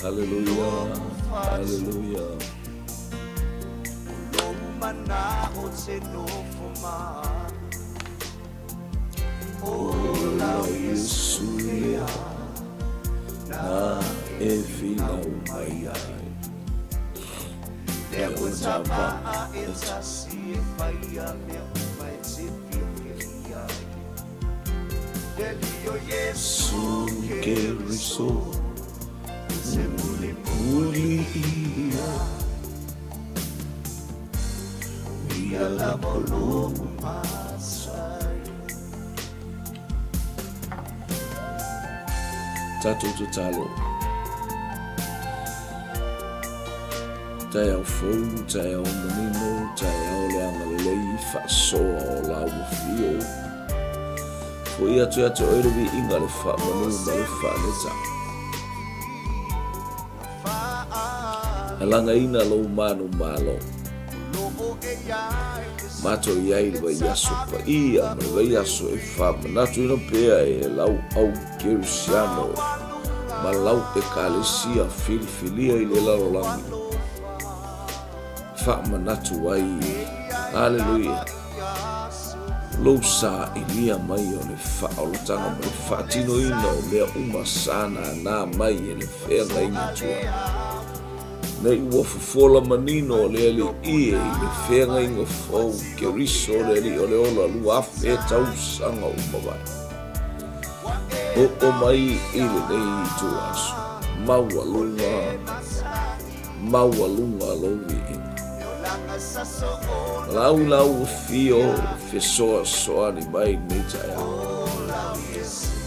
Hallelujah, hallelujah. Ola Yesuya na evila umayai. Utapa Yesu keriso Ulia Wiala bolo masai Tatu tutalo Taya fogo, taya menino, taya leanga lei fasoa o lau fio Foi atu oiro vi inga le fa manu ma le fa le ta Alanga ina lo manu malo Mato iai le vai aso pa ia ma le vai aso e fa manatu ina pea e lau au kerusiano Ma lau e kalesia filifilia i le lalo langi Fa manatu ai Hallelujah Lo sa ilia mai o le whaolotanga ma le whaatino ina o lea umasana nā mai e le whenga inga tua. Nei ua fufola manino o lea li ie i le whenga inga whau ke riso o lea li o le ola lua awhe tau sanga umawai. O mai i le nei i tua aso. Maua lunga lovi inga. Lau fio fesoa soa ni mai ni taya.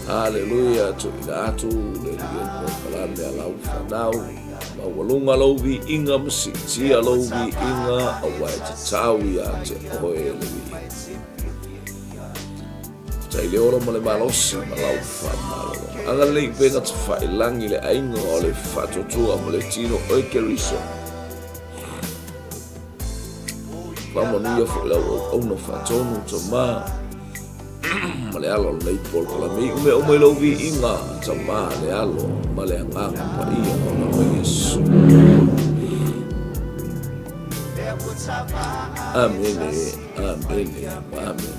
Hallelujah to ina atu le lienpo kalande alau whanau. Mawalunga lovi inga masitia lovi inga awai te tau ia te oe levi. Tai leora ma le malosi ma lau whamalo. Anga lei penga te whailangi le ainga o le whatotua ma le tino oe keriso. Mamonia fo la ona fatonu to ma le alo nei pol la mi me o me lo vi inga to ma le alo ma le anga pa ia ona mo Yesu amen amen amen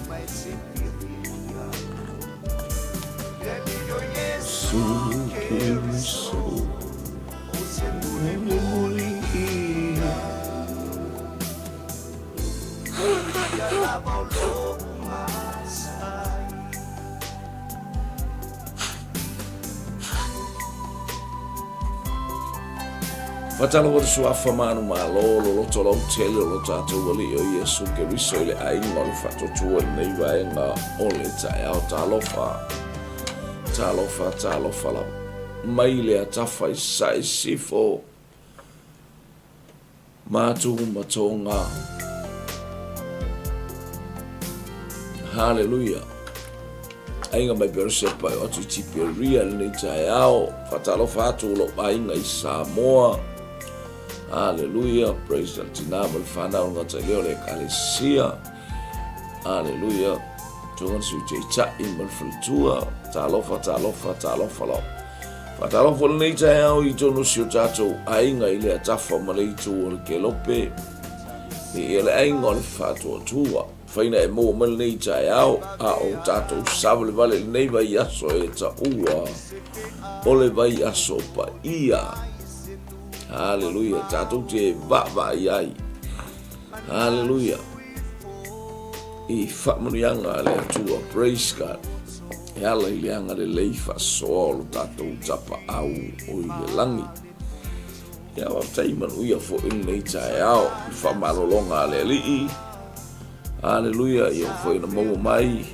Fatalo o suafa manu malo lo tolo tele lo tato wali o Yesu ke riso ile ainga lo fato tuo nei vaenga o le tai au talofa la maile atafa isai sifo matu matonga hallelujah ainga mai berse pai o tu tiperia nei tai au fatalo fatu lo ainga i Samoa. Hallelujah, praise the Tinam al Fana on the Leole Calesia. Hallelujah, Jones 𝚟𝚑𝚎𝚘 in Malfultua, Talofa. Fatalofa nature how you don't shoot tato, Ainga ile tafa malaitu or kelope. The Elaing on Fatu Tua, Fina e mo mal nature how, tato, Savile Valley neighbor Yaso, it's a ua, Oliva Yaso pa ia. Hallelujah. Tato te baba yai. Hallelujah. I famurianga le tua. Praise God. Ela ilianga le leifa sol tato tapa au o ile langi. ia wa tai manuia fo in nei tai ao fa malolonga le li haleluia ia fo ina mo mai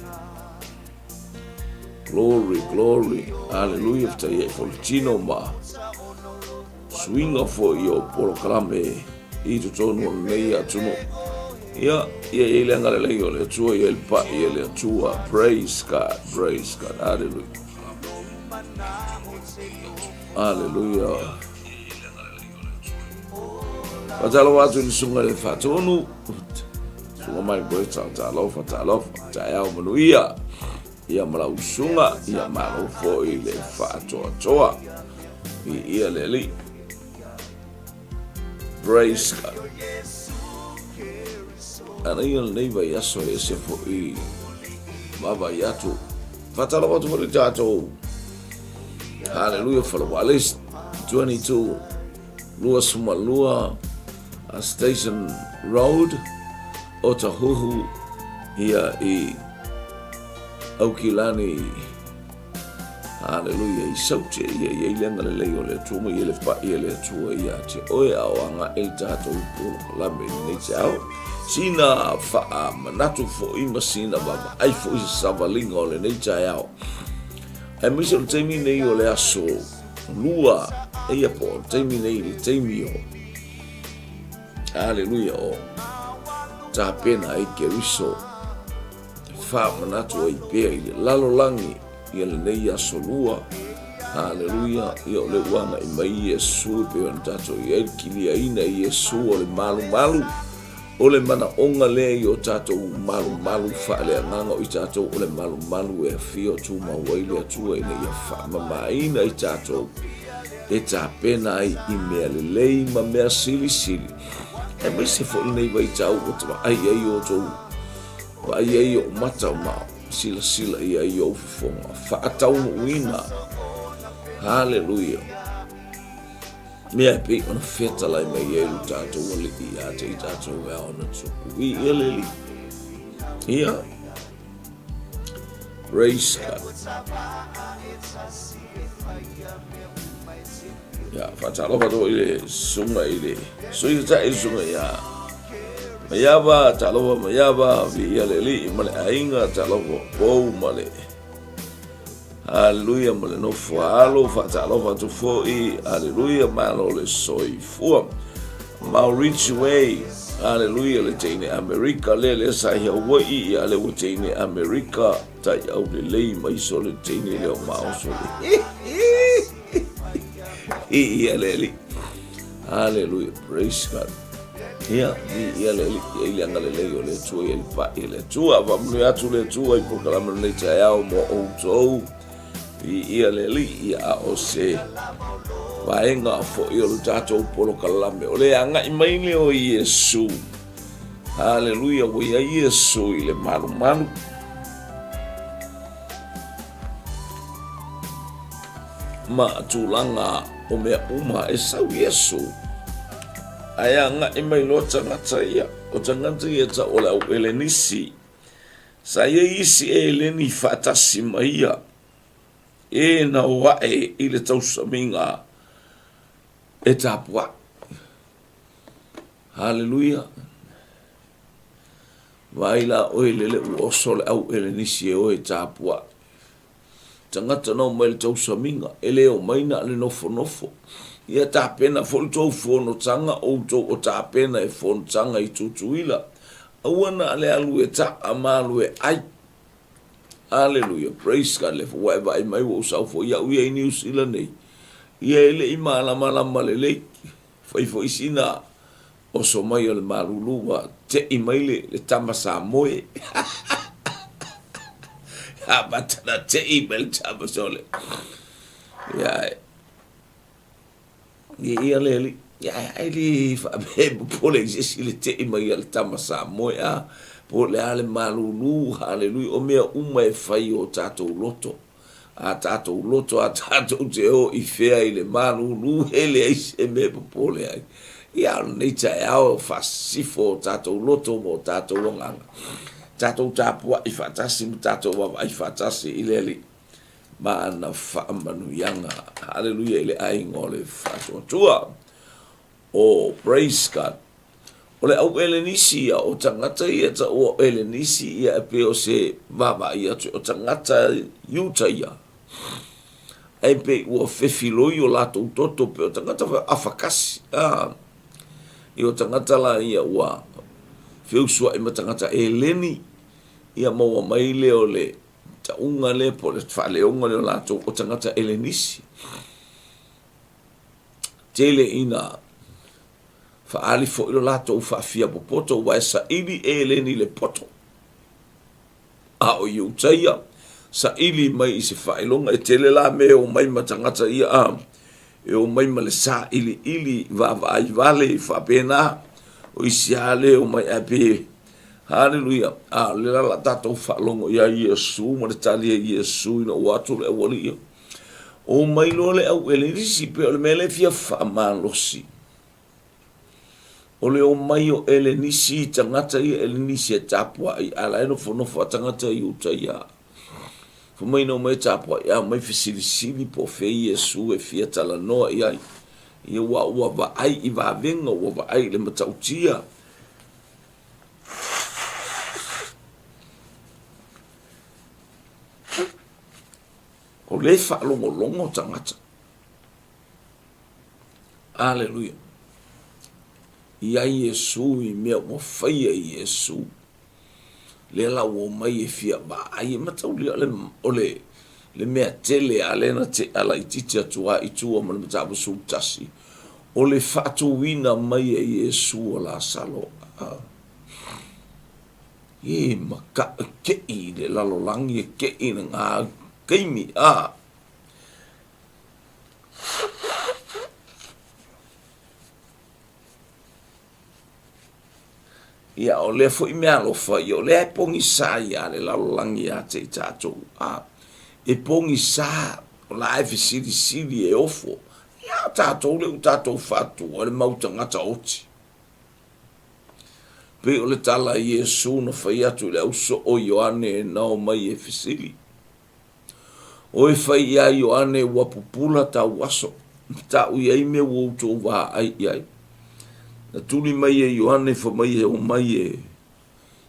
glory haleluia tai e foltino ma swinga fo io polo klame i tu tonu nei atuno ia le ngale le yo le tua ia le pa ia le tua praise God hallelujah Patalo watu ni sunga le fatonu. Sunga mai boe talofa. Taya o manuia. Ia malau sunga. Ia malau fo i le fatoa. Ia le li. Praise God. Ana ia le neiva i aso e se fo i mava i atu. Fatalo watu fo le tato. Hallelujah for the Wallace 22 Lua Sumalua Station Road Otahuhu ia i Aukilani Hallelujah i saute ia i lenga le leo le tuma i le pa i le tua ia te oe awanga el tato upolo kalame nei te au sina faa manatu fo i masina baba ai fo i savalinga o le nei te au e misi o teimi nei o le aso lua ia po teimi nei le teimi o haleluia o ta pena ai ke riso fa manatu ai pe i le lalo langi i le nei aso lua haleluia ia o le wana i mai Yesu pe o tato i el kilia ina i Yesu o le malu o le mana onga le i o tato malu fa le nganga o i tato o le malu e fio tu ma waile tu e ia fa mama ina i tato e ta pena ai i mea le lei ma mea sili e mai se fo nei vai tau o tama ai o to ai o mata ma sila i o fonga fa atau no wina hallelujah mea pe ona feta lai mai e lu tato o le i a te tato e ona tuku i eleli ia praise God ya fatalo pato ile sunga ile so ile ta sunga ya mayaba talo mayaba vi eleli male ainga talo bo male hallelujah male no falo fatalo pato foi hallelujah malo le soi fu Maurice way hallelujah le tene America le sa ya wai ya le tene America ta ya le mai so le tene le ma so Ieleli. Hallelujah. Praise God. Ia ieleli ile ngale le le tu ele pa ele tu ava mlu atu le tu ai proclama le taya o mo o to ieleli ia o se vaenga fo yo tato polo kalame ole anga i mai le o Yesu. Hallelujah. Wo ia Yesu ile malu ma tulanga o mea uma e sau Yesu aya nga i mai lo tangata ia o tangata ia ta o la ele nisi sa ia isi e le ni fatasi maia e na wae i le tausaminga e tapua hallelujah vaila o ele le o sol au ele nisi e o e tapua tangata no mai tau saminga ele o maina le nofo ia ta pena fol tau fono tanga o ta pena e fon tanga i Tuutuulima awana ale alu e ta amalu e ai hallelujah praise God le fo vai mai o sa fo ia u i New Zealand nei ia ele i mala le fo isina o so mai o le maluluwa te i mai le tamasa moe batana te email tama sole ya ia leli ya ali fa be pole existe le te email tama sa moya pole ale malulu hallelujah o mea uma e fai o tato loto a tato te o i fea ile malulu ele e me pole ai ia nei tai ao fa sifo tato loto mo tato wanganga tato tapua i fatasi tato wa i fatasi ileli ma na fa manu yanga hallelujah ile ai ngole fato tua Oh, praise God. O le au ele nisi ia o tangata ia ta o ele nisi ia e pe o se vava ia o tangata iuta ia. E pe ua whewhiloi o lato utoto pe o tangata awhakasi. I o tangata la ia ua whiusua i ma tangata e leni ia maua mai leo le ta unga le po le whaleonga leo lato o tangata ele nisi. Tele ina faali fo ilo lato fa'afia popoto wa sa ili eleni le poto a o iutaia sa ili mai i se fa'ilonga e tele la me o mai matangata ia e o mai ma le sa ili va vale i fa'apena o isiale o mai ape haleluia le la tatou fa'alongo ia Iesu ma le tali Iesu ina watu le wali o mai lo le au ele risi pe o le mele fia fa'amalosi o le o mai o ele nisi tangata ia ele nisi e tapua i ala eno fonofo tangata i uta ia. Fo mai no mai tapua ia mai fisili po fe Iesu e fia tala noa ia. Ia ua va ai i va venga ua va ai le matautia. O le fa longo tangata. Aleluia. Ia Iesu i mea mo whaia Iesu. Le la o mai e fia ba ai matau le le mea tele alena te ala i titi atua i tua ma le matabu sultasi. O le fatu wina mai e Iesu o la salo. E maka kei le lalolangi e kei na ngā keimi ia o le fo i mea lo fai o le pongi sa ia le lalolangi a te tatou e pongi sa o la e fisili e ofo ia tatou le tatou fatu o le mautangata oti pe o le tala Iesu no fai atu le auso o Ioane na o mai e fisili o e fai ia Ioane ua pupula ta waso ta u iai me woutou wa ai iai na tuli mai e Ioane fa mai e o mai e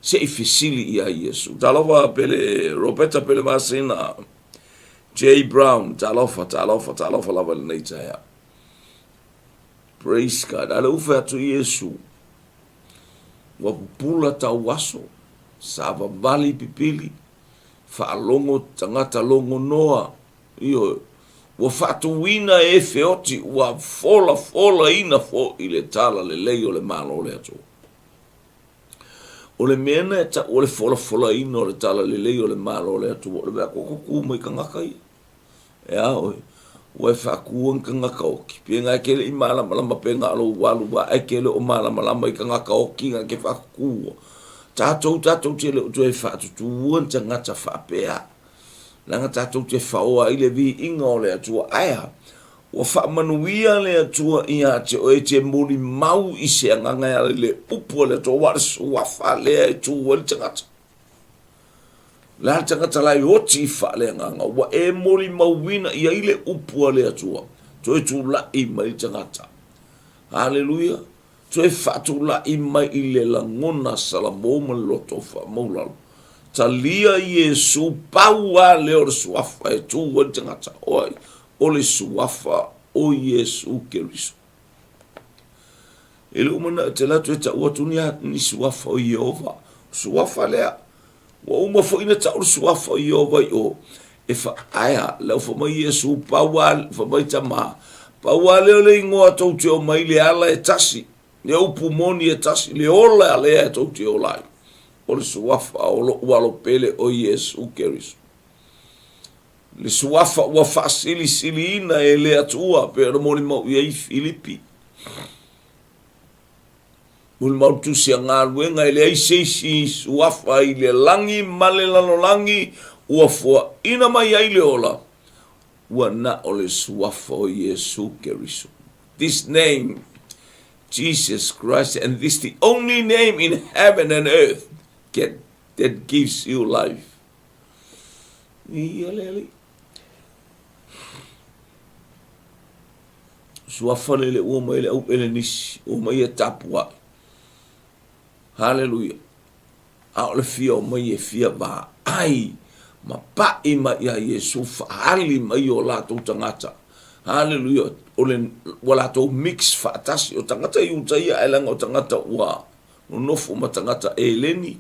se i fisili ia Iesu. Talofa pele, Roberta pele masina, J. Brown, talofa lava le nei taia. Praise God. Ale ufe atu Iesu. Wa pupula ta waso, sava vali pipili, fa alongo tangata longo noa, iyo, wa fatu wina e feoti wa fola ina fo ile tala le leo le malo le atu. O le mena ta o le fola ina o le tala le leo le malo le atu. O le bea kuku mai kangaka ia. Ea oi. Wa faku an kangaka oki. Pienga kele i malama penga alo walu wa kele o malama i kangaka oki nga ke faku. Tatou tele o e fatu tuan tangata whapea. Langa tatou te whaoa i le vi inga o le atua aia. Wa whaamanuia le atua i ate o e te mori mau i se anganga ia le upo le atua warisu wa whalea e tua le tangata. La tangata lai oti whalea nganga wa e mori mau wina i le upo le atua. To e tu la i mai tangata. Hallelujah. To e whatu la i mai i le langona salamoma loto wha maulalo. Talia Iesu paua leo le suafa e tu wa tangata oi o le suafa o Iesu Keriso. Ele umana te la tu ta watunia ni suafa o Jehova. Suafa lea. Wa uma fo ina ta o suafa o Jehova o e fa aya le fo mai Iesu paua fo mai tama. Paua leo le ngoa tau te o mai le ala e tasi. Le upumoni e tasi le ola le e tau te o lai. O le suafa o lo walo pele o Iesu Keriso. Le suafa ua whaasili ina e le atua pe ana mori mau iei Filipi. Muli mau tusi a ngā luenga e le aiseisi suafa i le langi male lano langi ua fua ina mai ai le ola. Ua na o le suafa o Iesu Keriso. This name, Jesus Christ, and this the only name in heaven and earth that gives you life. suafale le ua mai le au ele nisi o mai e tapua. Haleluia. A o le fia o mai e fia ba ai ma pa i ma ia Yesu faali mai o lātou tangata. Haleluia. O le wala tau mix faatasi o tangata i utaia e langa o tangata ua no nofu ma tangata e leni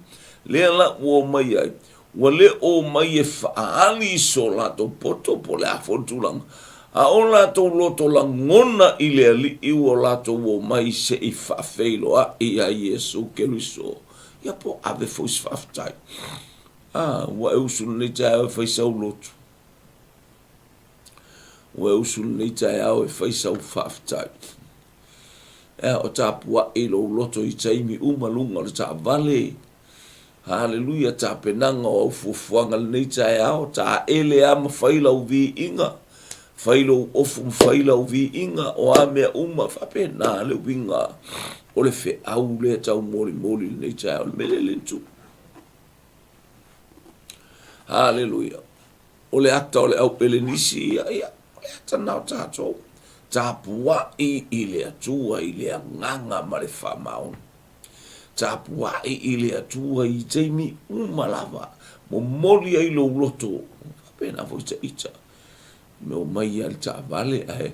le la o mai ai. Wale o mai e faali so lātou poto po le afontulang. A o lātou loto la ngona i le ali i o lātou o mai se i faafeilo a i a Yesu Keriso. Ia po ave fos faaftai. Wa e usul nei tai au e faisau lotu. Wa e usul nei tai au e faisau faaftai. O tāpua e lo loto i taimi umalunga le tā vale. Haleluia, tā penanga o au fufuanga nei tai au, tā ele ama faila u vi inga. Failo ofu faila u vi inga o a mea uma whapena le winga. O le fe au le tau mori mori nei tai au le mele le tu. Haleluia. O le ata o le au pele nisi ia ia. O le ata nao tātou. Tāpua i le atua i le nganga ma le whamaon. Tāpua i le atua i teimi umalava. Mo mori ai lo loto. Pena fo ita ita. Me o mai al ta vale ai.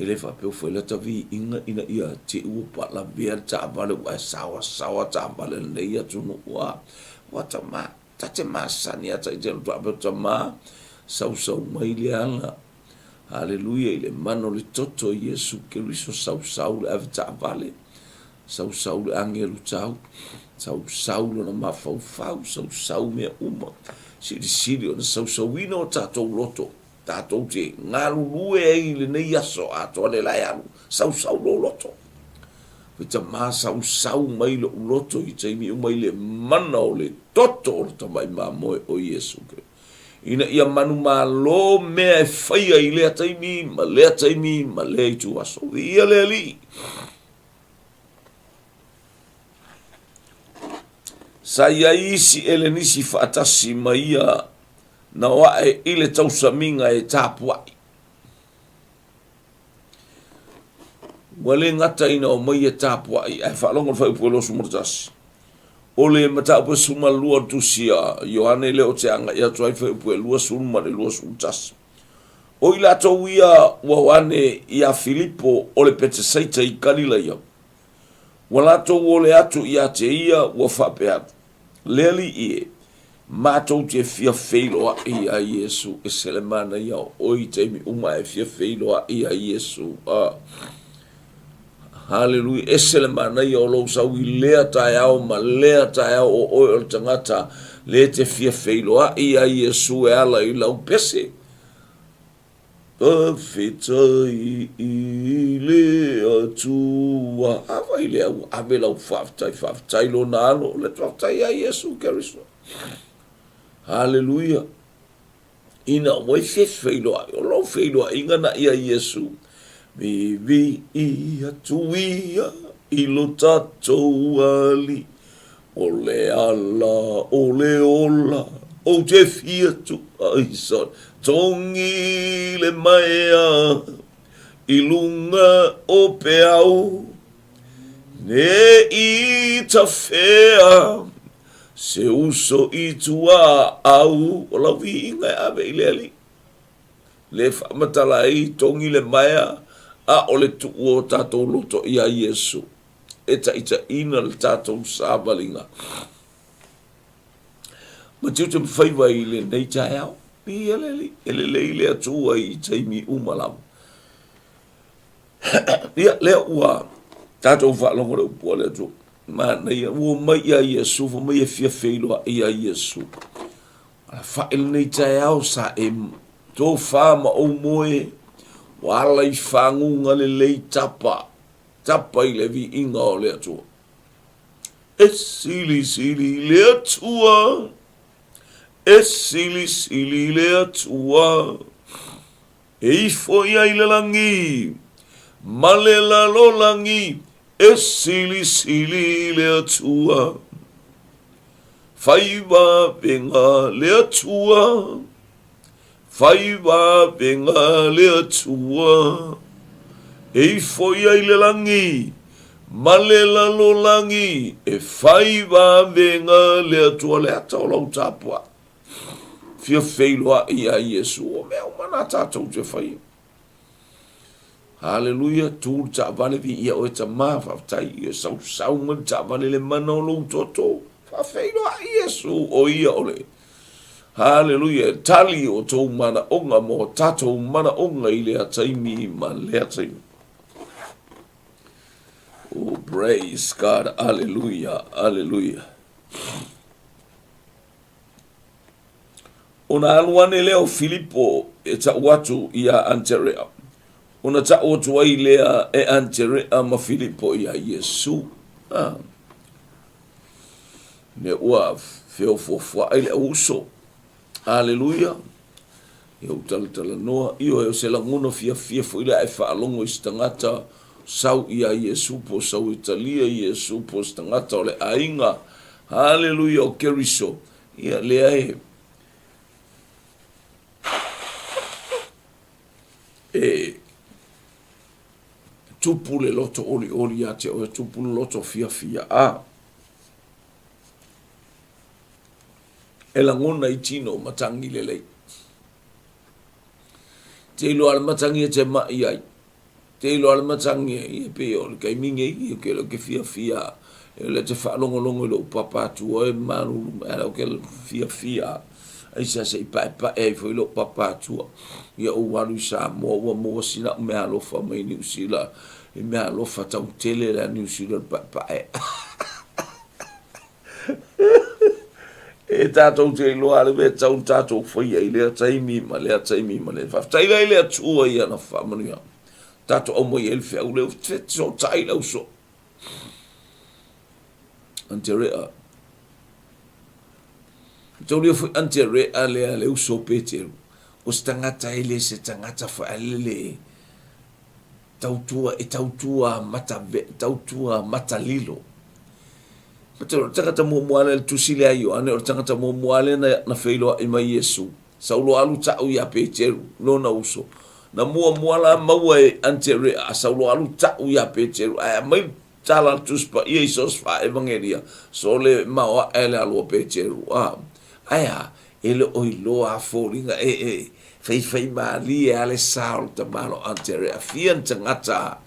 Ele fa pe foi la ta vi inga ina ia te u pa la ver ta vale wa sawa ta vale le ia tunu wa. Wata ma. Tate masani ata i telu tua beta ma, sau mai le anga. Haleluia, i le mano le toto Yesu Keriso sau le avita vale. Sau le angelu tau. Sau le na mafau, sau mea uma. Siri o na sau ino tatou loto. Tatou te ngalu lue e le nei aso ato le lai alu. Sau lo loto. Vita ma sau mai lo loto i taimi umai le mana o le toto o ta mai ma moe o Yesu ke. Ina ia manu ma lo mea e whaia i lea taimi, ma lea i tu aso. Ia lea li. Sa ia isi ele nisi whaatasi ma ia na wae i le tausaminga e tāpuai. Wale ngata ina o mai e tāpua i ai whaalonga whai pua lo sumurtasi. O le mata pua suma lua tusia, Ioane leo te anga ia tuai whai pua lua suma le lua sumurtasi. O i lato ia wawane ia Filipo o le pete saita i kalila ia. Walato o le atu ia te ia wa whape atu. Leali ie, mātou te fia feilo a ia Yesu e selemana ia o i teimi uma e fia feilo a ia Yesu. Haleluia, esele mana ia o lo sau i lea tae au, ma lea tae au o oi o tangata, le te fia feilo a ia Yesu e ala i lau pese. Awhitai i lea tua. Awa i lea u ave lau whaftai lo na alo, le whaftai a Yesu Keriso. Haleluia. Ina wai feilo a, o lo feilo a inga na ia Yesu. Vivi ia tuia i lo tatou ali. O le ala, o le ola, o te fiatu aison. Tongi le maea, i lunga o peau. Ne i ta fea, se uso i tua au. O la vi inga ave i le ali. Le whamatala i tongi le maea. A o le tu o tātou loto i a Yesu. E ta ita ina le tātou sābalinga. Ma tiu te mwhaiwa i le nei tae au. I ele le atua i taimi umalamu. Ia lea ua tātou whaalonga le upua le atua. Ma nei ua mai i a Yesu. Fa mai e fia whailoa i a Yesu. Whaile nei tae au sa e tō whāma o moe. Wala i whangunga le lei tapa. Tapa i le vi inga o le atua. E sili le atua. E sili le atua. E ifo ia i le langi. Ma le lalo langi. E sili le atua. Whaiwa venga le atua. Whaiwa venga le atua. e foi ai le langi, ma le lalo langi, e fai va venga le atua le ata o lau tapua. Fia feiloa ia Yesu o mea o mana tātou te fai. Hallelujah, tūru ta vale vi ia o e ta maa whaftai ia sau man ta vale le mana o lau toto. Fa feiloa Yesu o ia ole. Hallelujah, tali o tō mana onga mo tātou mana onga i lea taimi ma lea taimi. Oh, praise God, hallelujah, hallelujah. Ona aluane leo Filipo e ta watu ia Anterea. Ona ta otu ai lea e Anterea ma Filipo ia Yesu. Ne ua feo fofua ai le uso. Hallelujah. Ia utalutala noa. Iyo e se languna fia fo ila e whaalongo i stangata sau ia Yesu po sau Italia Yesu po stangata o le ainga. Hallelujah o keriso. Ia lea tupu le loto oli ate o tupu le loto fia e langona i tino matangi le lei te ilo al matangi e te mai ai te ilo al matangi e pe o le kaiminge i ke lo ke fia e le te whaalongolongo i lo papatu o e maruru o ke fia ai sa se pa e foi lo papatu ia o walu sa mo sina me alofa mai ni usila e me alofa tau tele la ni usila pa e tatou te loa le me tau tatou foi ai le taimi ma le fa tai le tua ia na fa mania tatou o mo el fe o le so tai lo so Anterea Tōlia fu Anterea le uso Peteru. O stangata ele se tangata fa ele tautua matalilo. Pero tangata mo moale le tusile ayo ane o tangata mo moale na feilo i mai Yesu. Saulo alu tau ya Peteru no na uso. Na mua moala maua e Anterea saulo alu tau ya Peteru. Ai mai tala tuspa Yesus fa evangelia. So le maua ele alu Peteru. Aya, ele oi loa fōringa fei mali e ale sao ta malo Anterea. Fia ntangata,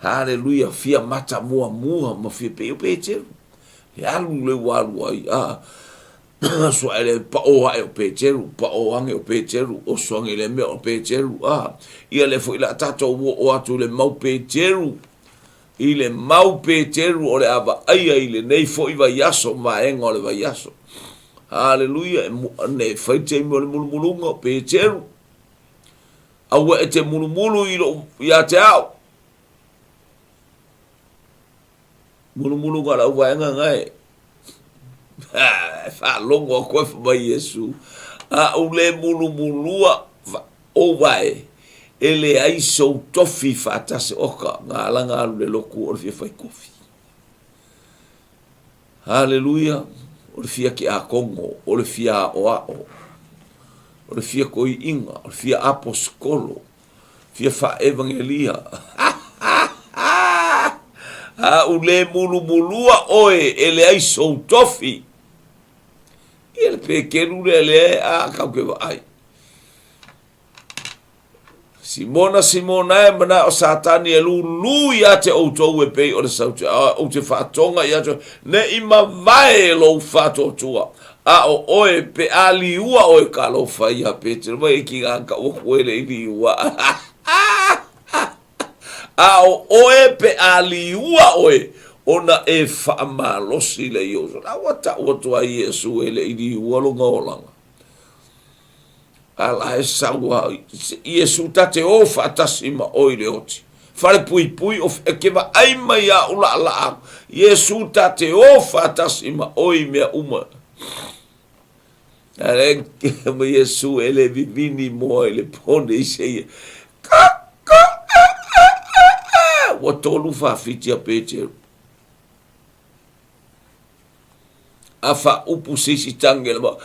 hallelujah, fia mata mua ma fia peo Peteru. He alu le walu ai, so ele pa oa e o Peteru, pa oange o Peteru, o soange le mea o Peteru, ia le fo ila tato o atu le mau Peteru, i le mau Peteru o le ava aia i le nei fo iwa yaso ma enga o le va yaso. Hallelujah, ne faite mo le mulumulunga Peteru. Awa e te mulumulu i lo ia te au. Mulumulunga la uwaenga ngai. Fa longo koe fa mai Yesu. O le mulumulua o vai. Ele ai so tofi fa tase oka. Ngā langa alu le loku o le fia fai kofi. Hallelujah. O le fia ki a kongo, o le fia o ao, o le fia koi inga, o le fia aposkolo, fia fa evangelia. U le mulumulua oe, ele ai sou tofi. I ele pekenu le kaukewa ai. Simona e mana o satani e lulu ia te outou e pei o le sauti o te whaatonga ia te ne ima vai lo whatotua o oe pe ali ua oe ka lo whai a Peter mai ki ngaka o kuele i li ua o oe pe ali ua oe ona e whaamalosi le ioso na wata otua Yesu e le i li ua longa o langa ala e sawa Yesu tate o fatasima oile oti fale pui of ekeva aima ya ula ala Yesu tate o fatasima oi mea uma ale me Yesu ele vivini mo ele pone ise watolu fa fitia Peter afa upu sisi tangel ba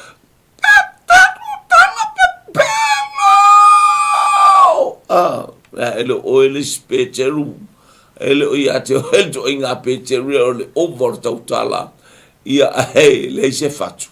ele o ele specheru ele o ia te o to inga pecheru le over totala ia he le se fatu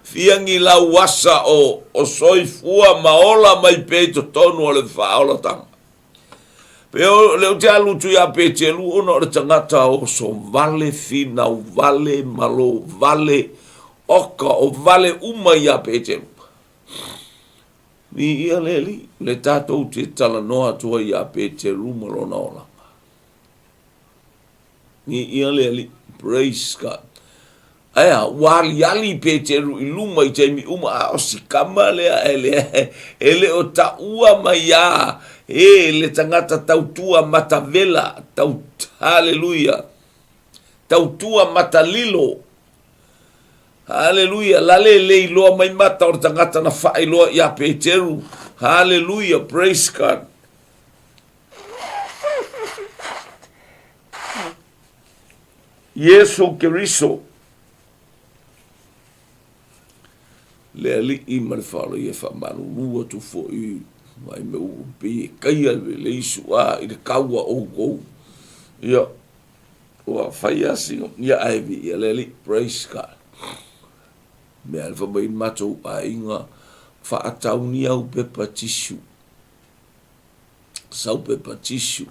fiangi la wasa o soifua maola mai peito tonu o le whaola tanga. Peo leo te alu tu ia petelu ono o le tangata o so vale fina o vale malo vale oka o vale uma ia petelu. Ni ia leli le tatou te tala noa tua ia petelu malona ola. Ni ia leli praise God. Aya wali ali peteru iluma i taimi uma o sikama lea ele o ta ua maya le tangata tautua matavela haleluya tautua matalilo haleluya lale le loa mai mata o tangata na fai loa ia peteru haleluya praise God. Yesu Keriso le ali I ma le whalo I e whamanu rua tu fo I mai me u pe kaia le isu I le kaua o kou ia ua whai asinga ia aivi ia le ali praise God me alfa mai matou a inga whaatauni au pepa tishu sau pepa tishu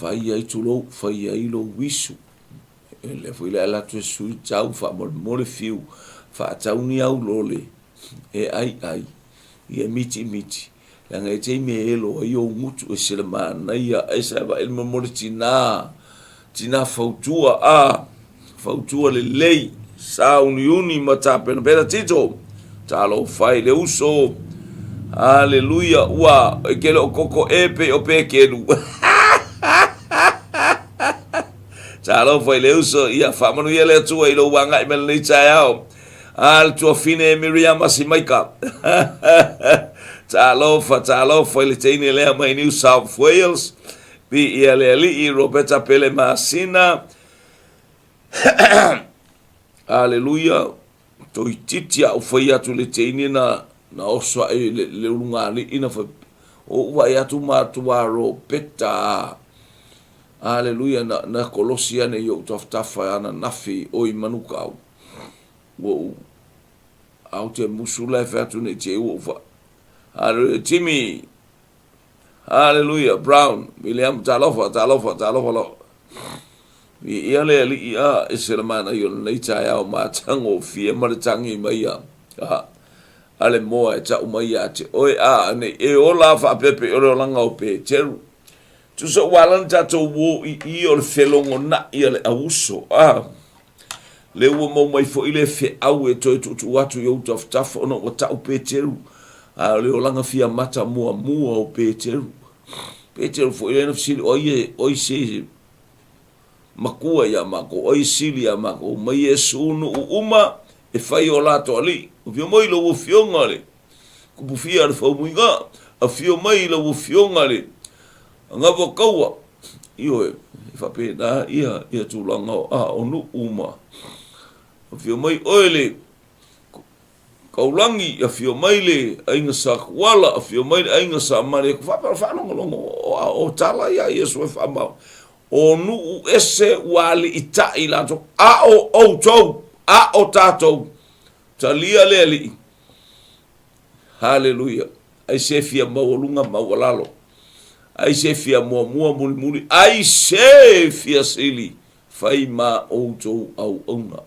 whai ai tulo whai ai lo wisu le fui le ala tu sui tau whamore fiu whaatauni au lole ai ia miti langa e te me elo ai o mutu e sila maana ia e sa ba el mamore tina fautua le lei sa uni mata pena tito talo fai le uso haleluya ua e ke lo koko epe o pe kelu talo fai le uso ia famanu ia le tua I lo wanga I mele tai au al tua fine Miriam Asimaika talofa ile teine lea mai New South Wales bi ile ali Roberta Pele Masina haleluya to ititia o foi atu le teine na oswa le lungali ina fa o wa ya tu ro peta haleluya na Kolosia ne yo toftafa ana nafi o imanuka wo au te musula fatu ne te wo fa Timmy hallelujah Brown William talofa lo ia le ali ia eselamana yo nei tai au matango fie maritangi mai ya ale moa ta umai ate oi ne e ola fa pepe o langa o pe teru tu so walanta to wo I o felongo na ia le auso le wo mo mai fo ile fe au e to tu watu yo tof taf ono o ta o peteru le o langa fia mata mua o peteru fo ile no fili oi se makua ya mako oi sili ya mako mai Yesu no uma e fai o lato ali o fio mai lo fionga le ku bu fia fo muiga a fio mai lo fionga le nga vo kaua io e fa pena ia tu langa onu uma fio mai oile kaulangi a fio mai le ainga sa wala a fio mai ainga sa mare fa no o tala ya Yesu e fa ma o nu ese wali ita ilato o tato talia leli haleluya ai se fia mawalunga mawalalo ai se fia mua muli ai se fia sili fai ma o to au ona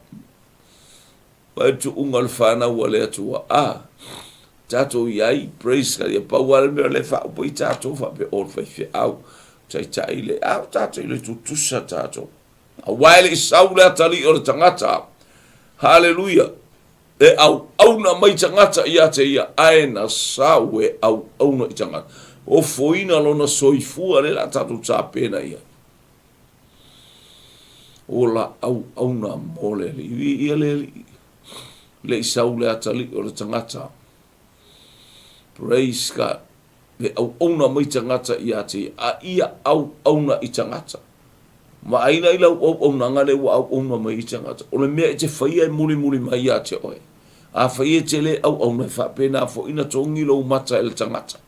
tu ungal fana wale atua tato yai praise ka ya pawal me le fa po tato fa pe all fa fe au tai le tato le tu sa tato a wale saula tali o tangata hallelujah e au na mai tangata ia te ia aina sawe au na tangata o foina lona soifua le la tato ta pena ia ola au na mole ia le le isau le atali o le tangata. Praise God. Le au auna mai tangata ia te, a ia au auna i tangata. Ma aina ila au auna ngale wa au auna mai i tangata. O le mea te whaia e muli mai ia te oe. A whaia te le au auna e whapena fo ina tongi lo mata e le tangata.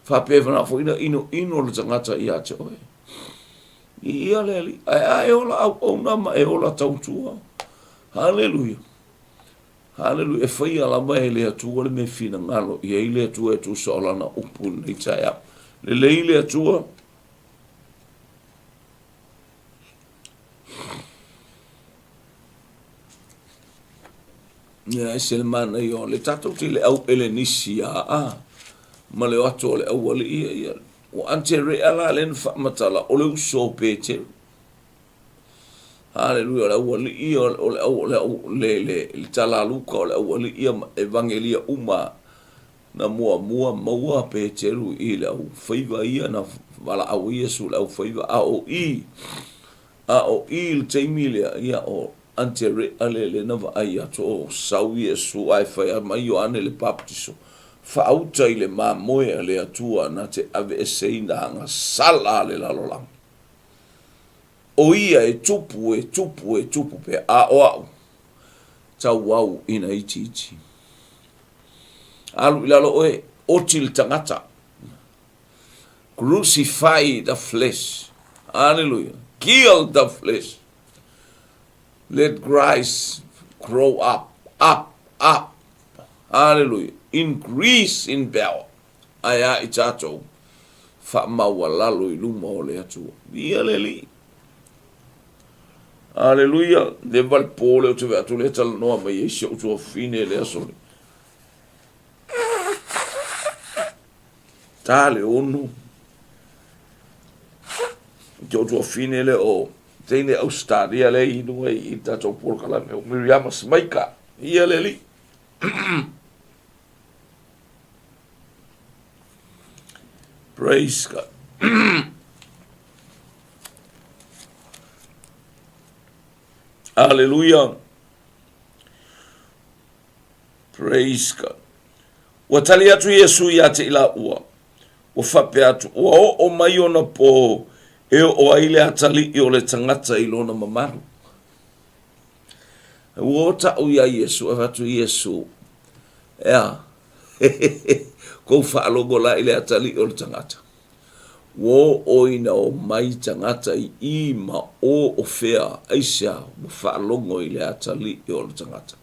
Whapena fo ina ino le tangata ia te oe. Ia leli, e ola au auna ma e ola tautua. Hallelujah. Hallelujah. E whaia la mai le atua le me fina ngalo. Ia i le atua e tu sola na upu nei tai au. Le lei le atua. Ia e se le mana i o le tatou ti le au ele nisi a. Ma le ato le au ali ia. O ante re ala le nfa matala o le uso pete. Hallelujah, la wali ia le talaluka o le wali ia evangelia uma na mua maua pe teru i le au faiva ia na wala au Yesu le au faiva a o i le teimilia ia o antere ale na va ia to sau Yesu ai fai mai o ane le baptiso fa auta i le mamoe le atua na te ave eseina hanga sala le lalolang. O ia e tupu pe a o au. Tau wau ina iti. Alu ilalo oe, otil tangata. Crucify the flesh. Hallelujah. Kill the flesh. Let Christ grow up. Hallelujah. Increase in power. Aya itato. Fa mawalalu iluma ole atua. Ia leli. Hallelujah. Le val pole o te vea tu le tala noa mai e se o tua fine le asole. Tale onu. Te o tua fine le o teine Australia le inu i tato porkala me o Miriama Smaika. Ia le li. Praise God. Hallelujah. Praise God. Wa tali atu Yesu ia te ila ua. Wa whape atu. Wa o mai ona po e o aile atali i o le tangata i lona mamaru. Wa o ta o ia Yesu, e watu Yesu. Ea. Kou whaalogo la ile atali i o le tangata. Wo oina o mai tangata i ma o fea aisha mo whaalongo i le atali i o le tangata.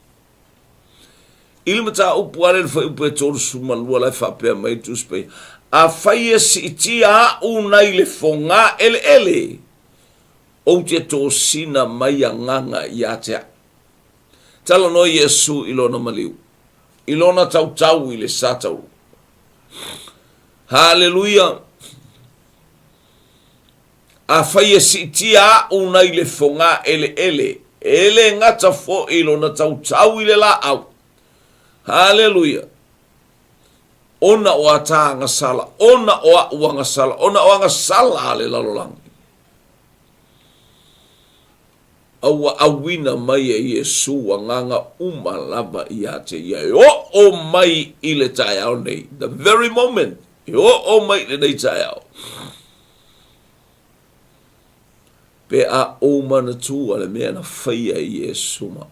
Ili mata upuare le whai upe tōru sumalua lai whapea mai tuspei. A whaia si itia a unai le whonga ele. O te tō sina mai a nganga i atea. Tala no Yesu ilona maliu. Ilona tau i le satau. Hallelujah. A whaia si tia unai le whonga ele. Ele ngata fo ilo na tau i le la au. Hallelujah. Ona o ata nga sala. Ona o a uanga sala. Ona o anga sala le lalolang. Awa awina mai e Yesu wanganga umalaba i ate ia. O mai i le tai au nei. The very moment. O mai le nei tai au. Pe a o mana tua le mea na whaia i Yesu ma.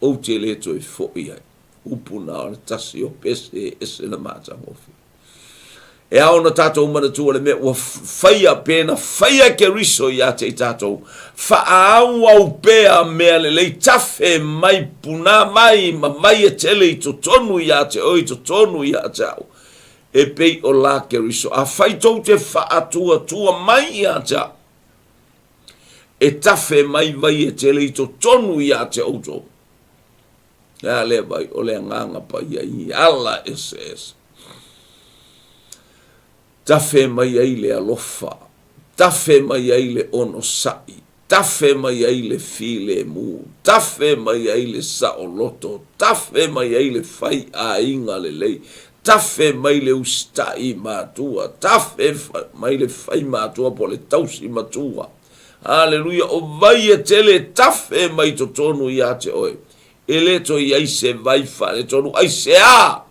O te leto i fo i ai. Upuna o le tasi o pese e se na mata ngofi. E ao na tatou mana tua le mea ua whaia pena, whaia ke riso i ate i tatou. Whaau au pea mea le lei tafe mai puna mai, ma mai e tele i to tonu i ate o i to tonu i ate au. E pei o la ke riso. A whaitou te tua mai i ate au. E tafe mai vai e tele i to tonu i ate au to. Ya le vai o le nganga pa i ala SS. Tafe mai ai le alofa. Tafe mai ai le ono sai. Tafe mai ai le file mu. Tafe mai ai le sao loto. Tafe mai ai le fai a inga le lei. Tafe mai le ustai matua. Tafe mai le fai matua po le tausi matua. Hallelujah. O vai e tele tafe mai to tonu i ate oe. ele to iai se vai fa le tonu ai se a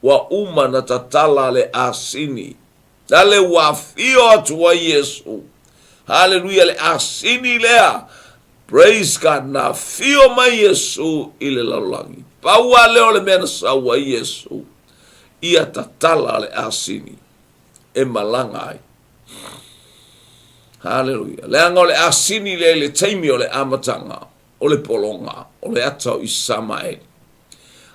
wa uma na tatala le asini dale wa fio atu wa Yesu hallelujah le asini lea praise God na fio ma Yesu ile lalangi paua leo le mena sa wa Yesu ia tatala le asini e malanga ai hallelujah le anga le asini le taimi o le amatanga o le polonga o le atau i samae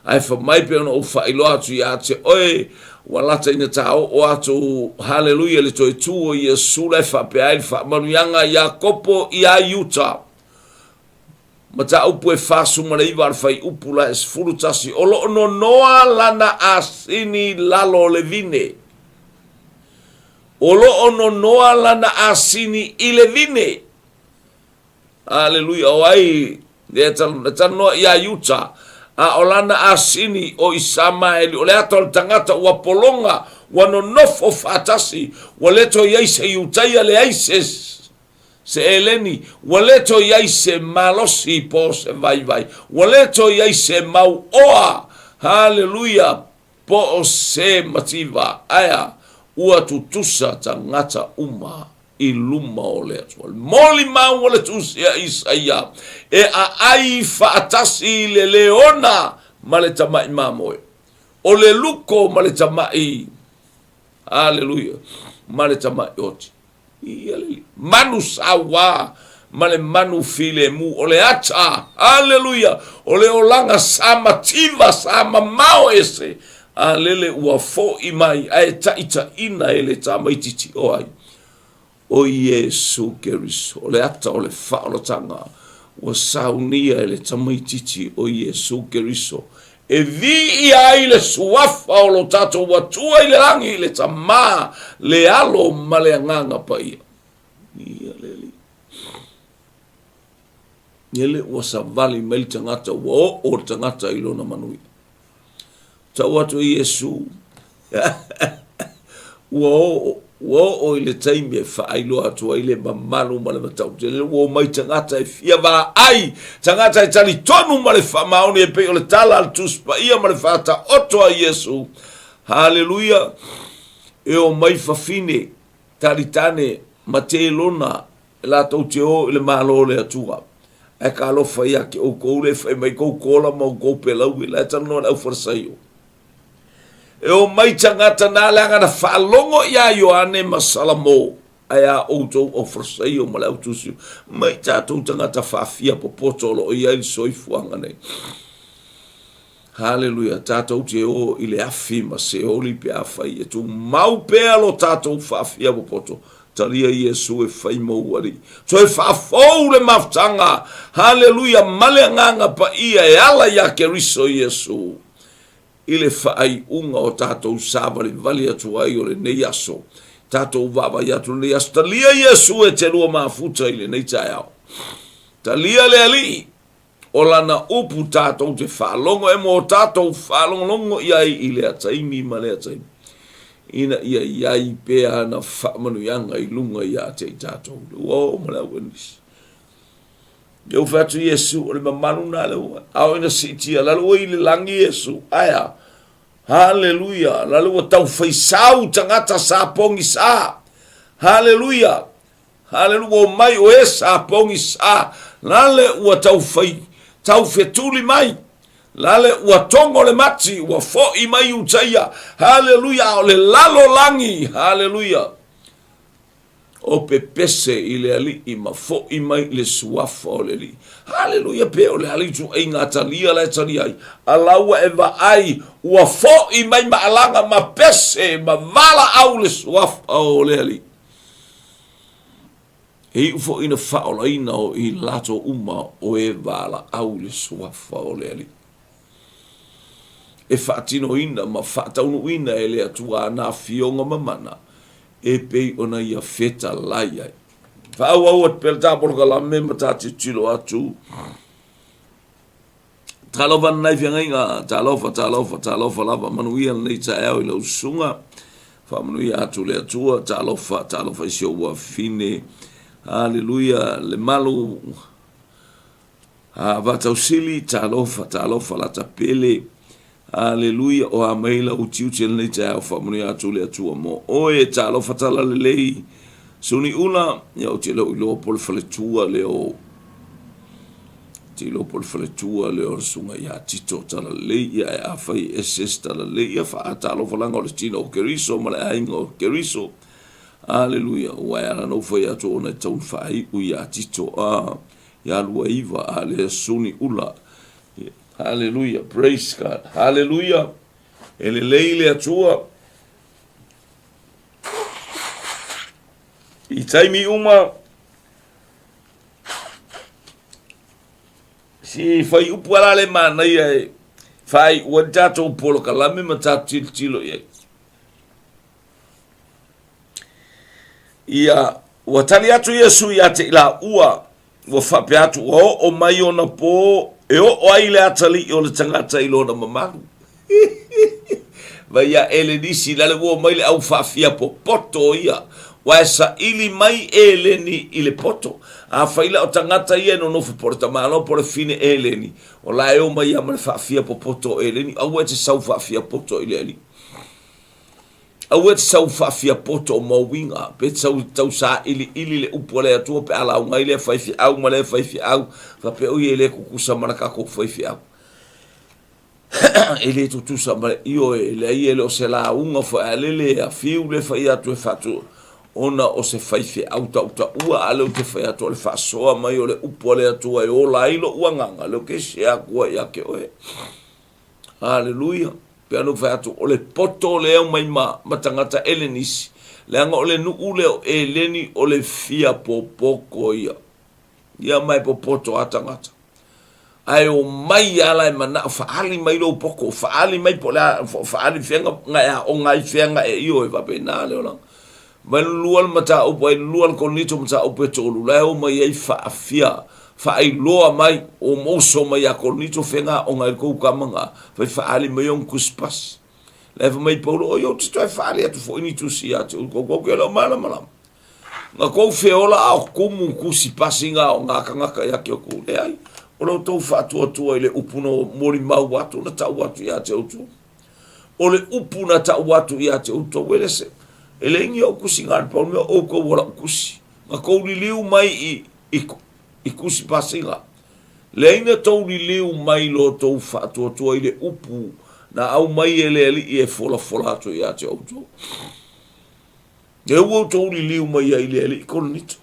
ai fa mai pe no fa ilo atu ya te oi walata ina tau o atu hallelujah le toi tu o Yesu le fa pe ai fa manuanga Yakopo ia yuta mata upu e fasu mara iwa fai upu la es furu tasi olo no noa lana asini lalo le vine olo ono noa lana asini ile vine hallelujah o ai le no ia yuta a olana asini o Isamaeli o le atol tangata ua polonga wano nofo fatasi waleto yaise yutaya le aises se eleni waleto yaise malosi po se vai waleto yaise mau oa hallelujah po o se mativa aya ua tutusa tangata uma iluma o le atua moli mau le tusia Isaia e a ai faatasi le leona ma le tamai mamoe o le luko ma le tamai hallelujah ma le tamai oti manu sawa ma le manu file mu o le ata hallelujah o le olanga sama tiva sama mao ese a lele ua fo imai a e taita ina ele tamai titi o ai o Yesu Keriso o le ata o le whaolotanga o saunia e le tamaititi o Yesu Keriso e vi ia i le suafa o lo tato watua i le langi le tama le alo ma le anganga pa ia leli ele o savali meli tangata o tangata i lona manui tau atu Yesu o ile taimi e whailo atua ile mamalu ma le matau te o mai tangata e fia wa ai tangata e tali tonu ma le whamaoni e pei o le tala al tuspa ia ma le whata oto a Yesu hallelujah e o mai whawhine tali tane ma te lona e la tau te o ile malo le atua e ka alofa ia ke o kou le whai mai kou kola ma o kou pelau i la tano na au wharasaio e o mai tangata na le angana whaalongo ia Ioane Masalamo aya outou o frasai o mala utusi mai tātou tangata whaafia popotolo o ia ili soifuanga nei hallelujah tātou te o ile afi ma se oli pe awhai e tu mau pea lo tātou whaafia popoto talia Yesu e whai mauari so e whaafou le maftanga hallelujah male nganga pa ia e ala ia Keriso Yesu ile fai unga o tātou sāwari vali atu ai o le nei aso. Tātou wawa i atu nei aso. Talia Yesu e te rua maafuta ile nei tai au. Talia le ali. O lana upu tātou te whaalongo e mo tātou whaalongo i ai ile a taimi ma le a taimi. Ina ia iai pēa na whaamanuianga i lunga i a te tātou. Wow, mala wenis. Eu fatu Yesu o le mamanu na leo au ina sitia la lo ile langi Yesu aya hallelujah la lo tau faisau tangata sa pongi sa hallelujah hallelujah mai o esa pongi sa la le o tau fetuli mai la le o tongo le mati o fo i mai utaya hallelujah o le lalo langi hallelujah o pepese ile ali i mafo i mai le suafa o le li. Hallelujah pe o le ali tu e ngatalia le tali ai. Alaua e va ai ua fo i mai ma alanga ma pese ma vala au le suafa o le ali. Hei ufo ina faola ina o i lato uma o e vala au le suafa o le ali. E fatino ina ma fataunu ina e le atua na fionga mamana. E pei ona ia feta lai ai. Whaau au at pelta porka la me matati tilo atu. Talofa nai whiangai ngā, talofa lava manuia nei ta eo i lau sunga. Whamanuia atu le atua, talofa isi o ua fine. Hallelujah, le malu. vatausilī talofa la tapele. Haleluia o a maila o tiuti nei te au whamuni atu le atua mo. Oe talofa tala lelei. Suni una, ia o te leo ilo pole whaletua leo. Te ilo pole whaletua leo sunga ia tito tala lei ia e awhai SS tala lei ia wha talofa langa o le tino o keriso ma le ainga o keriso. Haleluia, wai ana no whai atu o nei taun whai u ia tito ia lua iwa a le suni ula. Hallelujah, praise God. Hallelujah. Ele leile atua. I taimi uma. Si fai upuala le mana ia. Fai ua tato upolo kalame ma tato tilo ia. Ia ua tali atu Yesu ia te ila ua. Ua whape atu o mai ona po. E o ai le atali o le tangata i lona mamaru. Vai ia ele nisi lale ua mai le au whawhia po poto ia. Wa sa ili mai eleni i le poto. A whaila o tangata ia no nofu por tamalo por fine eleni. O la e o mai ia ma le whawhia po poto eleni. Au e te sau whawhia poto i le eli. Au e te sau whawhia poto o mawinga. Pe tau sa ili le upo le atua pe ala au ngai le whaifi au ma le whaifi au. Whape ui e le kukusa manaka ko whaifi au. E le tutusa ma le io e le i e le o se la unga wha alele a fiu le whai atu e whatu. Ona o se whaifi au ta uta ua ale o te whai atu le whasoa mai o le upo le atua e o la ilo uanganga. Le o ke se a kua i ake oe. Hallelujah. Piano vai atu o le poto le au mai matangata elenisi. Le anga o le nuu leo eleni o le fia popoko ia. Ia mai popoto atangata. Ai o mai ala e mana faali mai lo poko. Faali mai po la faali fianga ngai o ngai fianga e io e vape na leo lang. Mai lual mata upo ai lual konito mata upo tolu. Le o mai ai faafia. Fa ai loa mai o moso mai a konito fenga o ngai kou kamanga. Fai faali mai on kuspas. Leva mai paulo o yo tito e faali atu fo ini tu si atu. Koko ke lo mala mala. Nga kou feola au kumu kusi pasinga o ngaka ya kio ku. Le ai. O lo tau fatu atua ile upuno mori mau watu na tau watu ya te utu. O le upuna tau watu ya te utu. Wele se. Ele ingi au kusi ngani paulo mea o kou wala kusi. Nga kou li liu mai i kusi pasinga. Le ina tau li liu mai lo tau fatu atua ile upu. Na au mai ele i e fola atu ya te utu. E ua tau li liu mai ile i kolonito.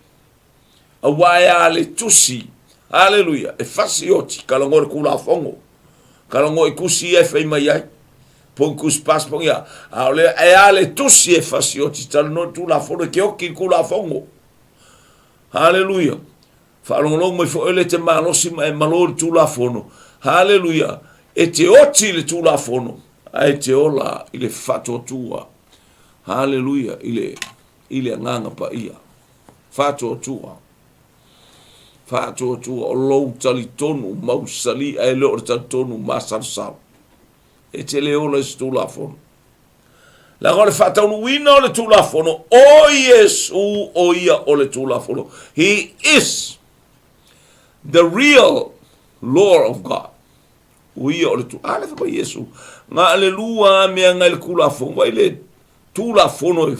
A waya ale tusi. Hallelujah. E fasi oti. Kalangore kula fongo. Kalangore kusi e fei mai ai. Pon kus pas pon ya. Ale e ale tusi e fasi oti. Talo no tu la fongo ke oki kula fongo. Hallelujah. Whaalongolong mai fo ele te malosi mai malori tu la fongo. Hallelujah. E te oti le tu la fongo. Ai te ola ile fato tua. Hallelujah. Ile nganga pa ia. Fato tua. Fato tua o lou tali tonu mausali ai lo tali tonu masarsal. E te le ola stu la fono. La gole fata unu wina o le tu la fono. O Yesu o ia o le tu la fono. He is the real Lord of God. O ia o le tu. Ale fa Yesu. Nga aleluia mea ngai le kula fono. Wai le tu la fono e.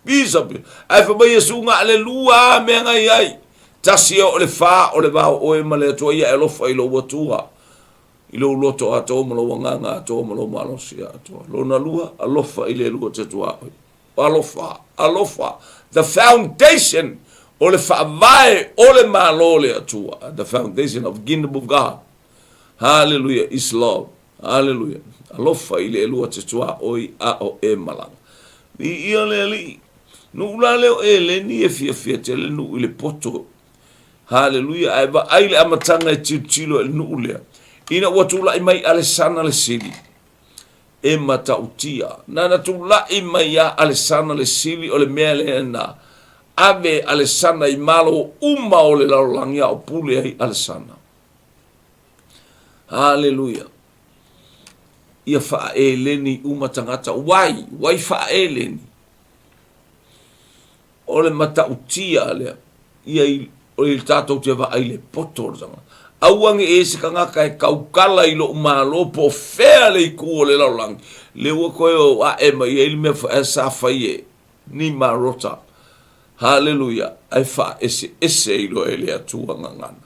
Bisa pe. Ai fa Yesu nga aleluia mea ngai ai. Tasi o le fa o le vau o e male atua ia e lofa i lo watua. I lo loto ato malo wanganga ato malo malosi ato. Lo na lua alofa i le lua te tua. Alofa. The foundation o le fa vai o le malo le atua. The foundation of the kingdom of God. Hallelujah is love. Hallelujah. Alofa i le lua te tua o i a o e malanga. Ni ia le li. Nu la leo e le ni e fia te le nu i le poto. Hallelujah. Ai le amatanga e tilo e nuulea. Ina watula i mai alesana le sili. E matautia. Nana tula i mai a alesana le sili o le mea le na. Ave alesana i malo uma o le laulangia o pule ai alesana. Hallelujah. Ia faa e leni uma tangata. Wai faa e leni. O le matautia lea. Ia i o le tatou te wa ai le poto zanga. Auangi e se kangaka e kaukala I lo malo po fea le I kua le laulangi. Le ua koe o a e mai e me fa e sa fai e ni marota. Hallelujah. Ai fa ese I lo e le atua ngangana.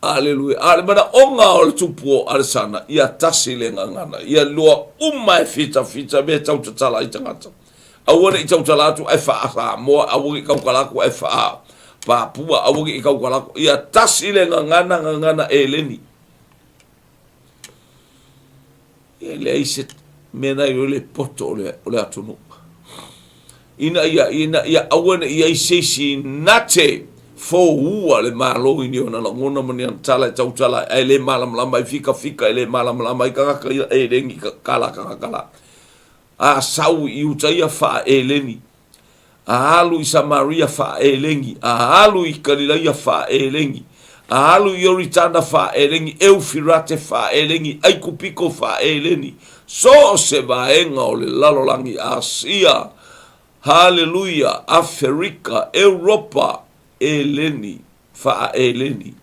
Hallelujah. Ale mana onga o le tupuo ale sana. Ia tasi le ngangana. Ia lua e fita me tautatala I tangata. Awana I tautala atu ai fa asa moa awangi kaukalaku ai fa Papua awangi I kaukalaku. Ia tasi le ngangana e leni. Ia le aise mena I le poto o le atunu. Ina ia awana ia isesi nate fo ua le malo ini ona la ngona mani antala e tautala e le malamlama I fika e le malamlama I kakaka e rengi kala. A sau I utaia faa e leni. A alu I Samaria faa e lengi. A alu I Galileia faa e lengi. A alu I Yoritana faa e lengi. Eufirate faa e lengi. Aikupiko faa e leni. So se vaenga o le lalolangi Asia. Hallelujah. Afrika, Europa e leni. Faa e leni.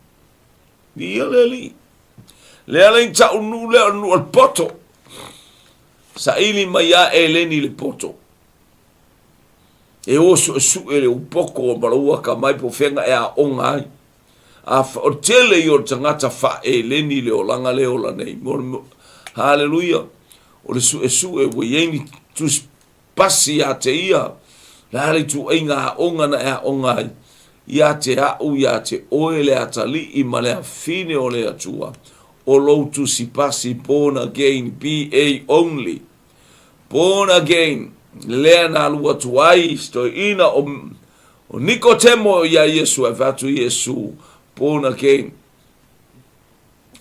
Ni leli. Le aleng ta unu le anu al poto. Sa ili maya e leni le poto. E oso su ele upoko o malaua ka mai po fenga e a onga ai. A o tele I o tangata fa e leni le o langa le o la nei. Hallelujah. O le su e weyeni tu pasi a te ia. Lari tu inga a onga na e a onga ai. Ia te au ia te oele atali I male a fine o le atua. O lo tu si pasi born again. B.A. only. Born again. Lea na lua tuai. Sto ina o Nicotemo ia Yesu. E vatu Yesu. Born again.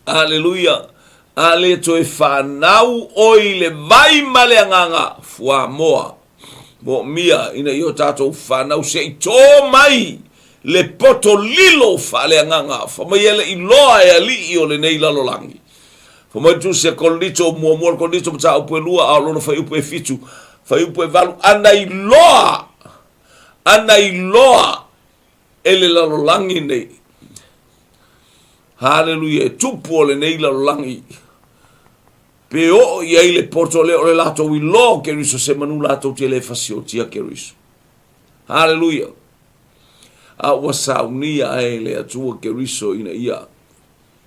Hallelujah. Ale to e whanau oile vai male anganga. Fua moa. Mo mia ina io tato whanau se I tō mai. Le poto lilo whale anganga. Whamaiele I loa e ali I o le nei lalolangi. Whamai tu se kolito mua kolito mta upu e lua a lona whai upu e fitu. Whai upu e valu. Ana I loa. Ele lalolangi nei. Hallelujah. E tupu o le nei lalolangi. Pe o I ai le poto le o le lato I lo ke riso se manu lato te le fasio tia ke riso. Hallelujah. A wasaunia ai le atua ke riso ina ia.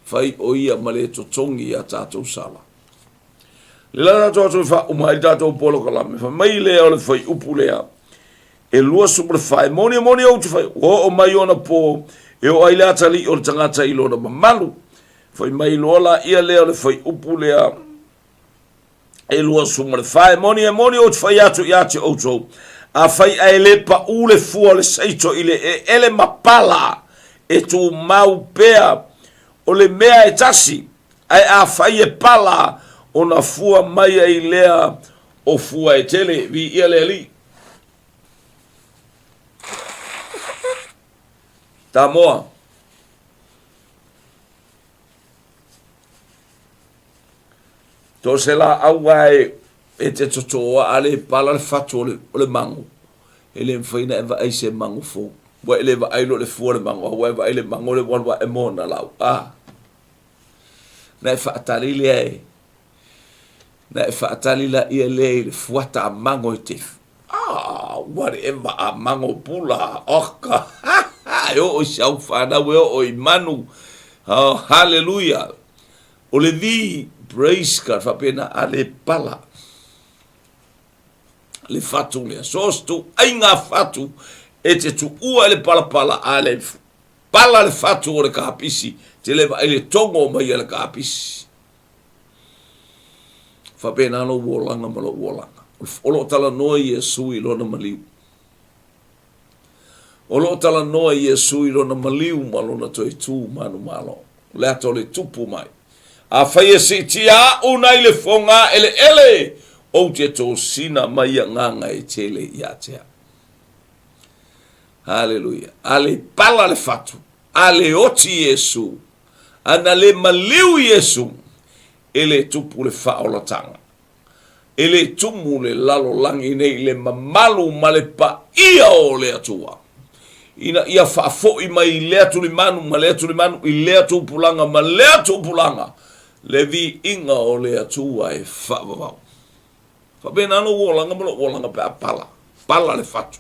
Fai o ia male to tongi a tatou sala. Le la tatou fa umai tatou polo kalame. Fa mai le o le fai upu lea. E lua sumre fai. Moni o te fai. O mai ona po. E o ai le atali o le tangata I lona mamalu. Fai mai lola ia le o le fai upu lea. E lua sumre fai. Moni o te fai atu ia te outou. A fai a ele pa ule fua le seito ile e ele mapala. E tu mau pea. O le mea e tasi, ai a fai e pala o na fua mai ai lea o fua e tele vi ia le ali. Ta moa. To se la awai e te totoa ale pala le fatu o le mango. Ele mfaina e va aise mango fo. Wa ele va ailo le fua le mango. Wa va ele mango le wan wa e mona lau. Na e whaatali lea e. Na e whaatali la ia lea le fuata a mango I te. Whatever a mango pula. Oka. E o siau whanau e o I manu. Hallelujah. O le vi praise ka whapena a le pala. Le fatu lea. Sos tu ainga fatu. E te tu ua le pala a le pala le fatu o le kapisi. Te lewa ele tongo mai ele kapisi. Whapena no wolanga malo wolanga. Olo tala noa Yesu I lona maliu. Olo tala noa Yesu I lona maliu malona toi tu manu malo. Lea tole tupu mai. A whaia si tia unai le fonga ele. O te to sina mai a nganga e tele I atea. Hallelujah. Ale pala le fatu. Ale oti Yesu. Ana le maliu Yesu. Ele tupu le whaolatanga. Ele tumu le lalo langi nei le mamalu male pa ia o le atua. ina ia whaafoi mai lea tulimanu, ma lea tulimanu, i lea tūpulanga, ma lea tūpulanga, le vi inga o lea tūa e whaavavau. Whapena anu wolanga pe a pala, pala le fatu.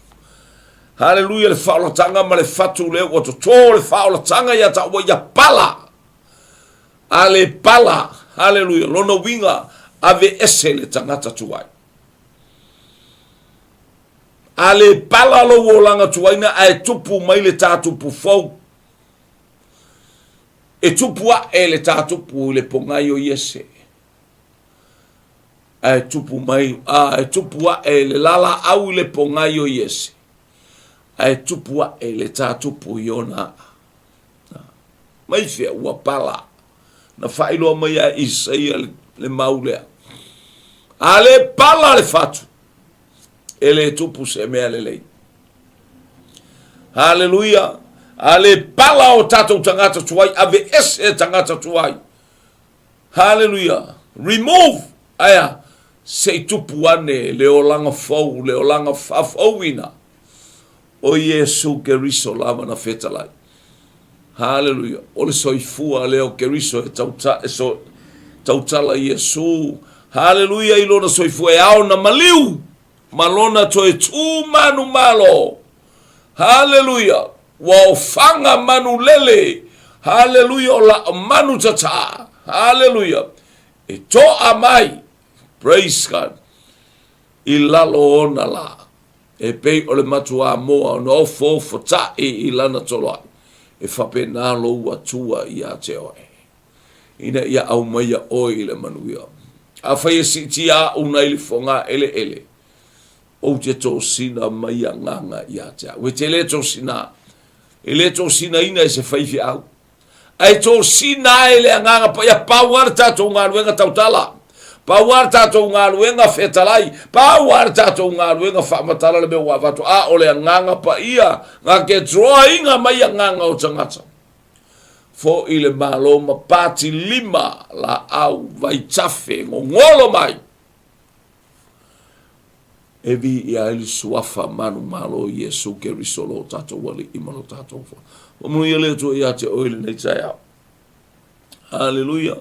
Haleluia le whaolatanga ma le fatu leo, o to tō le whaolatanga ia ta ua ia pala. Ale pala, haleluia, lona winga, ave ese le tangata tuai. Ale pala lo wolanga tuaina ai tupu mai le tātupu fau. E tupua e le tātupu le pongai o Iese. Ai tupu mai, ai tupua e le lala au le pongai o Iese. Ai tupua e le tātupu iona. Mai fea ua pala. Na whailoa mai a Isaia le maulea. Ale pala le fatu. Ele tupu se mea lelei. Haleluia. Ale pala o tatou tangata tuai. Ave ese tangata tuai. Haleluia. Remove. Aya. Se tupu ane leolanga fau. Leolanga fafauina. O Yesu Keriso lama na fetalai. Haleluia. Ole soifua leo Keriso e tautala Yesu. Haleluia. Ilona soifua e ao na maliu. Malona toe tu manu malo. Haleluia. Wa fanga manu lele. Haleluia. La manu tata. Haleluia. E to amai. Praise God. Ilalo ona la. E pei ole matua moa. No fo fota e ilana toloa. E whapena lo ua tua i a te oe. Ina ia au mai a oi le manuia. A whaia si ti a una ili fonga ele. O te tō sina mai a nganga i a tea. We te le tō sina. E le tō sina ina e se whaifi au. Ai tō sina e le a nganga pa ia pauar tātou ngā luenga tautala. Pauar tātou ngā luenga whetalai. Pauar tātou ngā luenga whamatala le me wawatu. A ole a nganga pa ia. Ngā ke droa inga mai a nganga o tangata. Fo i le maloma pāti lima la au vai tafe ngolo mai. Evi ia ili suafa manu malo Yesu Keriso lo tato wali imalo tato fa. Wamu ia leo tu ia te oile nei tai au. Haleluia.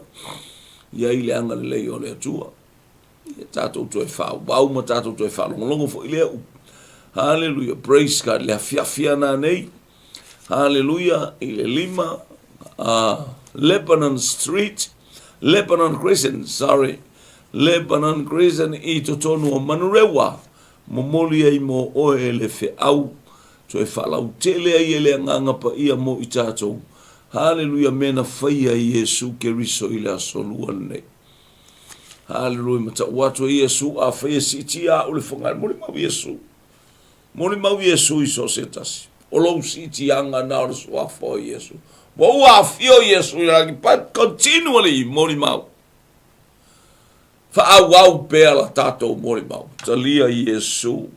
Ia ili anga le leo leo tua. Ia tato tu e whao. Wauma tato tu e whao. Longo fo ili au. Haleluia. Praise God. Lea fiafia na nei. Haleluia. Ile lima. Lebanon Street. Lebanon Crescent. Sorry. Lebanon Crescent i totonu o manurewa. Momoli ai mo oe le fe au. So e whalau tele ai ele nganga pa ia mo i tātou. Haleluia mena whaia i Yesu Keriso i le asolua nei. Haleluia mata watu i Yesu a whaia si tia o le whangai. Mori mau Yesu. Mori mau Yesu i so setasi. O lou si tianga na o le suafo i Yesu. Mo ua fio Yesu i rangi pat continually mori mau. Whaau pēr la tātou mori mau. Talia Yesu.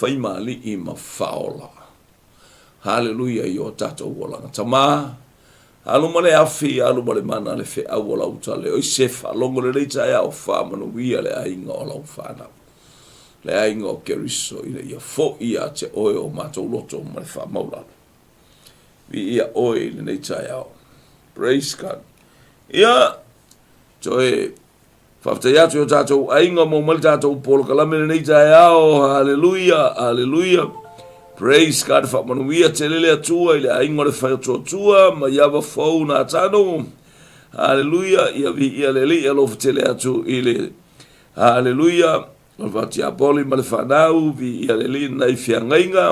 Whaimali i ma whaola. Haleluia i o tātou walanga. Tamā. Alumale afi, alumale mana le fe au la utale. O se whalongo le reita ea o whamanu ia le ainga o lau whanau. Le ainga o Keriso i le ia fo ia te oe o mātou loto ma le whamaurana. Vi ia oe le reita ea o. Praise God. Ia. Toe. Whaftai atu o tātou ainga mo mali tātou polo kalamene nei tai ao. Hallelujah, hallelujah. Praise God. Whamanuia te lele atua i le ainga le whaiatua tua. Ma iawa fau nā tāno. Hallelujah. Ia vi ia lele ia lofu te le atu i le. Hallelujah. Whati apoli ma le whanau. Vi ia lele nei whiangainga.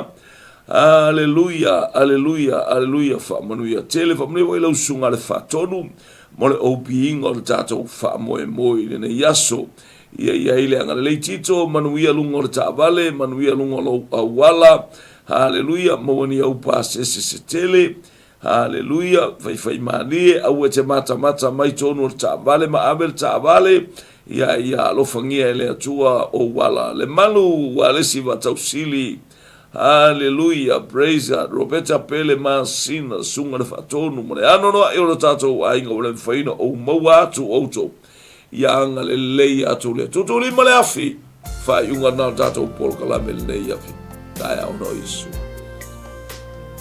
Hallelujah, hallelujah, hallelujah. Whamanuia te le whamanuia i lau sunga le whatonu. Mole opi ingo le tātou wha moe moe le ne yaso. Ia ile anga le leitito, manuia lungo le tāwale, manuia lungo lo awala. Hallelujah, mawani au pāsese se tele. Hallelujah, whai manie, au e te mata mai tonu le tāwale, ma awe le tāwale. Ia alofangia ele atua o wala. Le manu wa lesi wa tausili. Hallelujah, praise God. Roberta pele masina sunga le fatonu mole anono e o tatou ainga o le faina o maua atu auto ia anga le lei atu le Tuutuulima le afi fa iunga na tatou pol kala me le nei afi tai au no isu.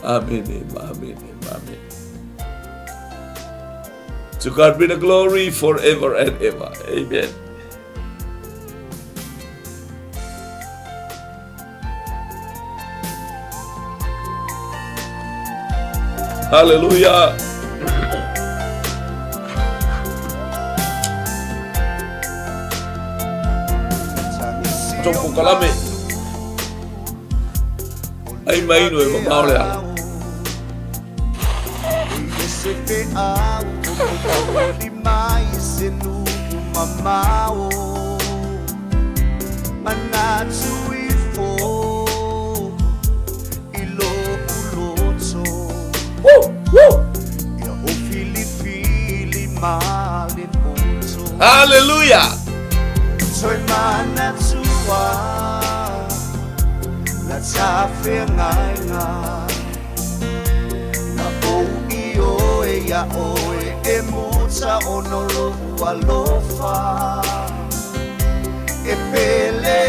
Amen. Amen. Amen. To God be the glory forever and ever. Amen. Hallelujah. Trong kalame ai mai no e mamau le ala Hallelujah. La tafe ngai nga na o io e ya e muta onolo walofa e pele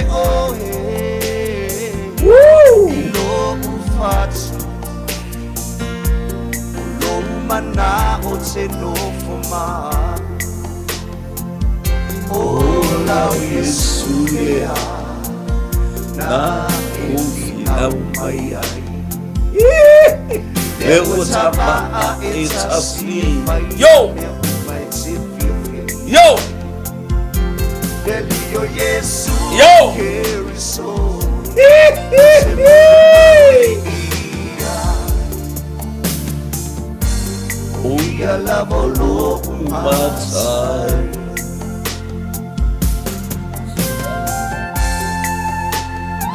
ilo ufatu lo mana o te no foma o la Yesu ya na 𝚘𝚘𝚙𝚢𝚑𝚝 𝚘𝚘𝚙𝚢𝚑𝚝 Yo.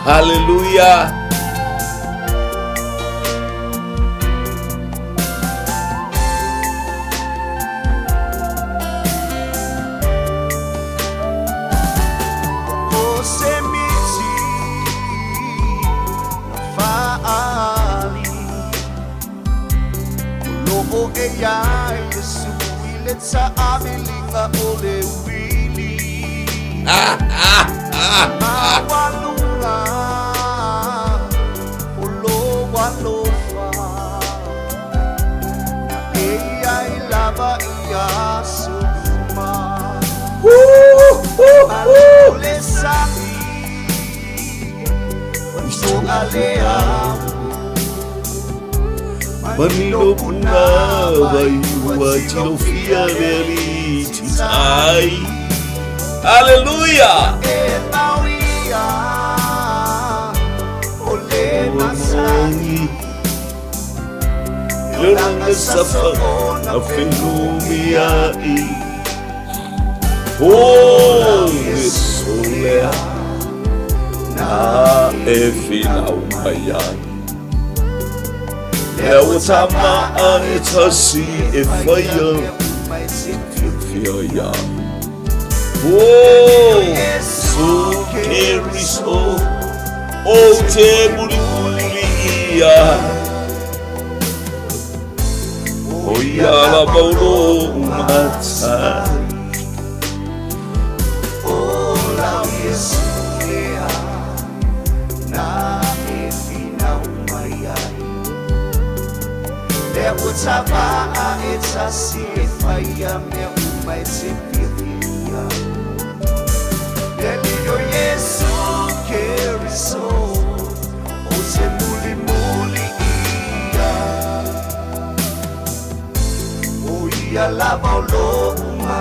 Hallelujah. Manilo puna vai wajilo fia reality sai. Hallelujah. Loranga safa afenumia I. Oh, Yesolea na efina umayan. Ewatama anitasi efaya Fia. Oh, so carry so. Oh, te bulibulia. Oh, ya la baulo mata. Oh, la Yesulea na efina umayai. Ewatama anitasi efaya me umaitipiria. Delio Yesu keriso ose muli ia o ia lava o lo uma